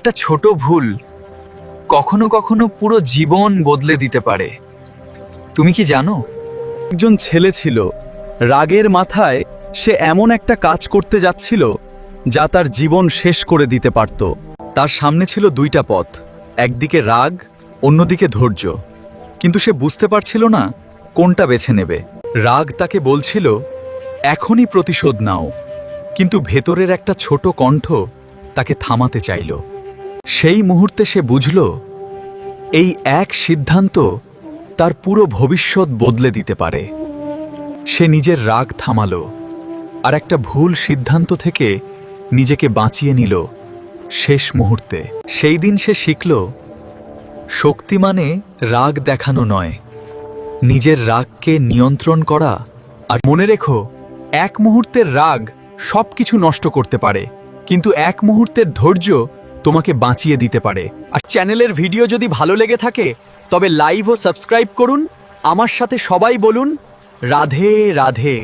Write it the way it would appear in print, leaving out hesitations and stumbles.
একটা ছোট ভুল কখনো কখনো পুরো জীবন বদলে দিতে পারে। তুমি কি জানো? একজন ছেলে ছিল, রাগের মাথায় সে এমন একটা কাজ করতে যাচ্ছিল যা তার জীবন শেষ করে দিতে পারত। তার সামনে ছিল দুইটা পথ, একদিকে রাগ, অন্যদিকে ধৈর্য, কিন্তু সে বুঝতে পারছিল না কোনটা বেছে নেবে। রাগ তাকে বলছিল এখনই প্রতিশোধ নাও, কিন্তু ভেতরের একটা ছোট কণ্ঠ তাকে থামাতে চাইল। সেই মুহূর্তে সে বুঝল এই এক সিদ্ধান্ত তার পুরো ভবিষ্যৎ বদলে দিতে পারে। সে নিজের রাগ থামালো আর একটা ভুল সিদ্ধান্ত থেকে নিজেকে বাঁচিয়ে নিল শেষ মুহূর্তে। সেই দিন সে শিখল শক্তি মানে রাগ দেখানো নয়, নিজের রাগকে নিয়ন্ত্রণ করা। আর মনে রেখো, এক মুহূর্তের রাগ সবকিছু নষ্ট করতে পারে, কিন্তু এক মুহূর্তের ধৈর্য তোমাকে বাঁচিয়ে দিতে পারে। আর চ্যানেলের ভিডিও যদি ভালো লেগে থাকে তবে লাইক ও সাবস্ক্রাইব করুন। আমার সাথে সবাই বলুন রাধে রাধে।